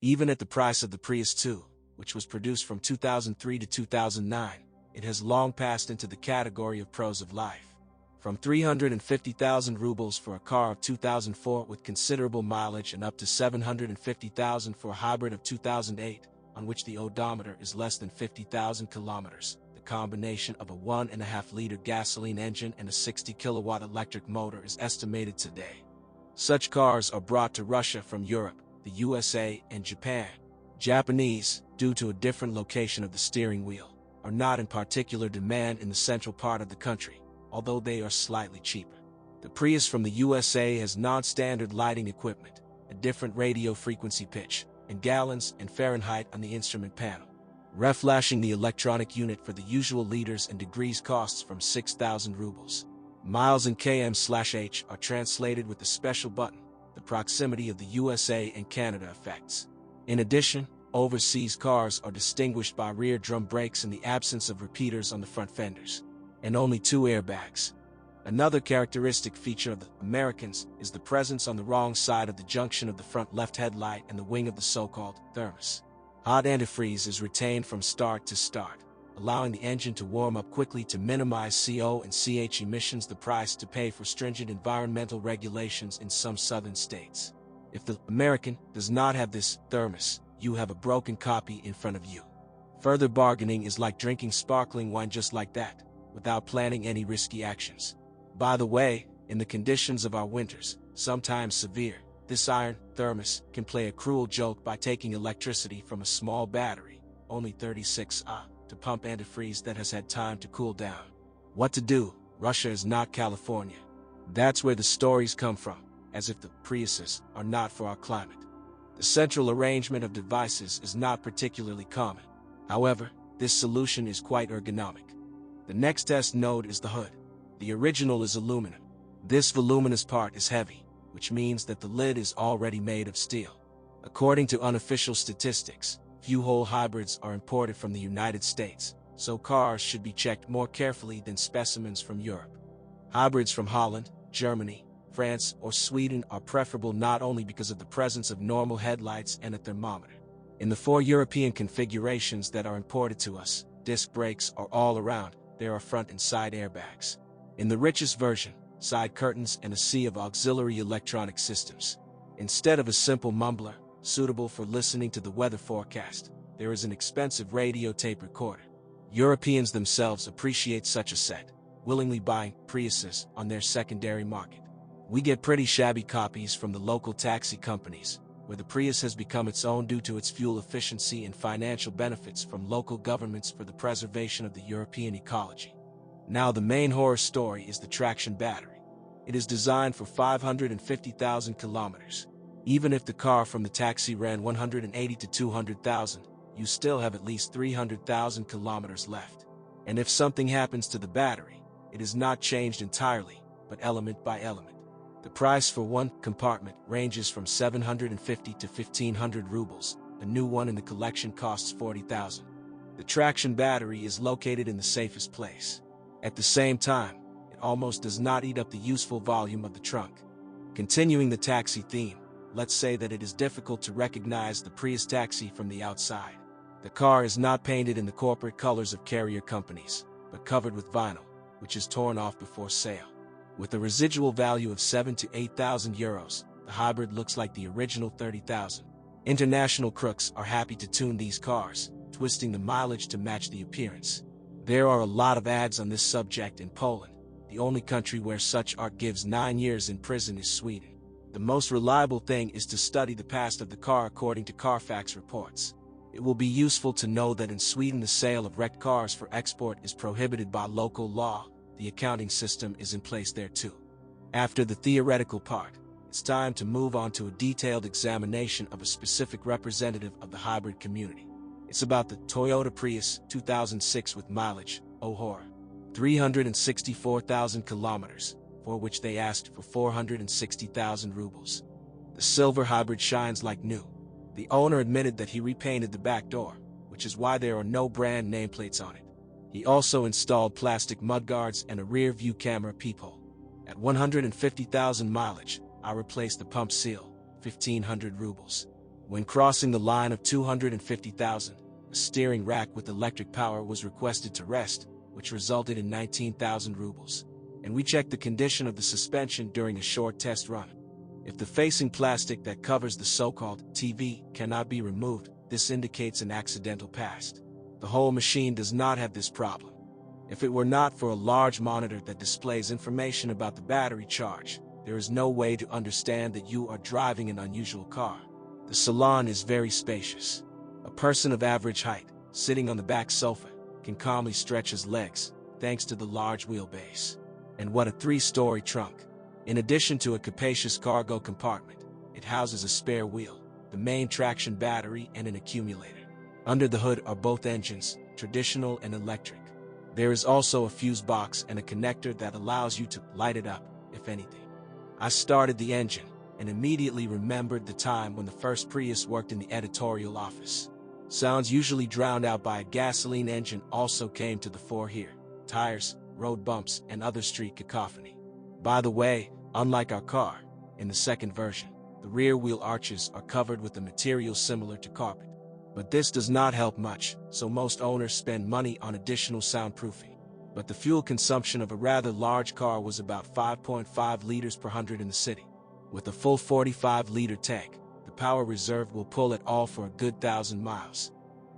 Even at the price of the Prius II, which was produced from 2003 to 2009, it has long passed into the category of pros of life. From 350,000 rubles for a car of 2004 with considerable mileage and up to 750,000 for a hybrid of 2008, on which the odometer is less than 50,000 kilometers. The combination of a 1.5-liter gasoline engine and a 60-kilowatt electric motor is estimated today. Such cars are brought to Russia from Europe, the USA, and Japan. Japanese, due to a different location of the steering wheel, are not in particular demand in the central part of the country, although they are slightly cheaper. The Prius from the USA has non-standard lighting equipment, a different radio frequency pitch, and gallons and Fahrenheit on the instrument panel. Reflashing the electronic unit for the usual liters and degrees costs from 6,000 rubles. Miles and km/h are translated with a special button, the proximity of the USA and Canada effects. In addition, overseas cars are distinguished by rear drum brakes and the absence of repeaters on the front fenders, and only 2 airbags. Another characteristic feature of the Americans is the presence on the wrong side of the junction of the front left headlight and the wing of the so-called thermos. Hot antifreeze is retained from start to start, allowing the engine to warm up quickly to minimize CO and CH emissions. The price to pay for stringent environmental regulations in some southern states. If the American does not have this thermos, you have a broken copy in front of you. Further bargaining is like drinking sparkling wine just like that, without planning any risky actions. By the way, in the conditions of our winters, sometimes severe, this iron thermos can play a cruel joke by taking electricity from a small battery, only 36 Ah, to pump antifreeze that has had time to cool down. What to do? Russia is not California. That's where the stories come from, as if the Priuses are not for our climate. The central arrangement of devices is not particularly common. However, this solution is quite ergonomic. The next test node is the hood. The original is aluminum. This voluminous part is heavy, which means that the lid is already made of steel. According to unofficial statistics, few whole hybrids are imported from the United States, so cars should be checked more carefully than specimens from Europe. Hybrids from Holland, Germany, France, or Sweden are preferable not only because of the presence of normal headlights and a thermometer. In the 4 European configurations that are imported to us, disc brakes are all around. There are front and side airbags. In the richest version, side curtains and a sea of auxiliary electronic systems. Instead of a simple mumbler, suitable for listening to the weather forecast, there is an expensive radio tape recorder. Europeans themselves appreciate such a set, willingly buying Priuses on their secondary market. We get pretty shabby copies from the local taxi companies, where the Prius has become its own due to its fuel efficiency and financial benefits from local governments for the preservation of the European ecology. Now the main horror story is the traction battery. It is designed for 550,000 kilometers. Even if the car from the taxi ran 180 to 200,000, you still have at least 300,000 kilometers left. And if something happens to the battery, it is not changed entirely, but element by element. The price for one compartment ranges from 750 to 1,500 rubles. A new one in the collection costs 40,000. The traction battery is located in the safest place. At the same time, it almost does not eat up the useful volume of the trunk. Continuing the taxi theme, let's say that it is difficult to recognize the Prius taxi from the outside. The car is not painted in the corporate colors of carrier companies, but covered with vinyl, which is torn off before sale. With a residual value of 7,000 to 8,000 euros, the hybrid looks like the original 30,000. International crooks are happy to tune these cars, twisting the mileage to match the appearance. There are a lot of ads on this subject in Poland. The only country where such art gives 9 years in prison is Sweden. The most reliable thing is to study the past of the car according to Carfax reports. It will be useful to know that in Sweden the sale of wrecked cars for export is prohibited by local law. The accounting system is in place there too. After the theoretical part, it's time to move on to a detailed examination of a specific representative of the hybrid community. It's about the Toyota Prius 2006 with mileage, oh horror, 364,000 kilometers, for which they asked for 460,000 rubles. The silver hybrid shines like new. The owner admitted that he repainted the back door, which is why there are no brand nameplates on it. He also installed plastic mudguards and a rear-view camera peephole. At 150,000 mileage, I replaced the pump seal, 1,500 rubles. When crossing the line of 250,000, a steering rack with electric power was requested to rest, which resulted in 19,000 rubles. And we checked the condition of the suspension during a short test run. If the facing plastic that covers the so-called TV cannot be removed, this indicates an accidental past. The whole machine does not have this problem. If it were not for a large monitor that displays information about the battery charge, there is no way to understand that you are driving an unusual car. The salon is very spacious. A person of average height, sitting on the back sofa, can calmly stretch his legs, thanks to the large wheelbase. And what a 3-story trunk! In addition to a capacious cargo compartment, it houses a spare wheel, the main traction battery, and an accumulator. Under the hood are both engines, traditional and electric. There is also a fuse box and a connector that allows you to light it up, if anything. I started the engine and immediately remembered the time when the first Prius worked in the editorial office. Sounds usually drowned out by a gasoline engine also came to the fore here: tires, road bumps, and other street cacophony. By the way, unlike our car, in the second version, the rear wheel arches are covered with a material similar to carpet. But this does not help much, so most owners spend money on additional soundproofing. But the fuel consumption of a rather large car was about 5.5 liters per 100 in the city. With a full 45-liter tank, the power reserve will pull it all for a good 1,000 miles.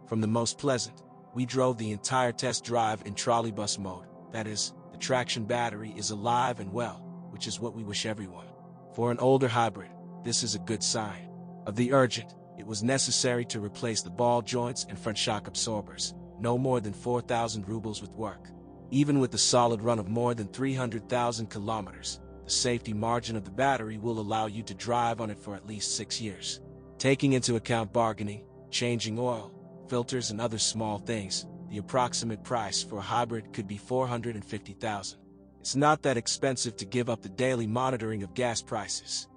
From the most pleasant, we drove the entire test drive in trolleybus mode. That is, the traction battery is alive and well, which is what we wish everyone. For an older hybrid, this is a good sign. Of the urgent, it was necessary to replace the ball joints and front shock absorbers, no more than 4,000 rubles with work. Even with a solid run of more than 300,000 kilometers, the safety margin of the battery will allow you to drive on it for at least 6 years. Taking into account bargaining, changing oil, filters, and other small things, the approximate price for a hybrid could be 450,000. It's not that expensive to give up the daily monitoring of gas prices.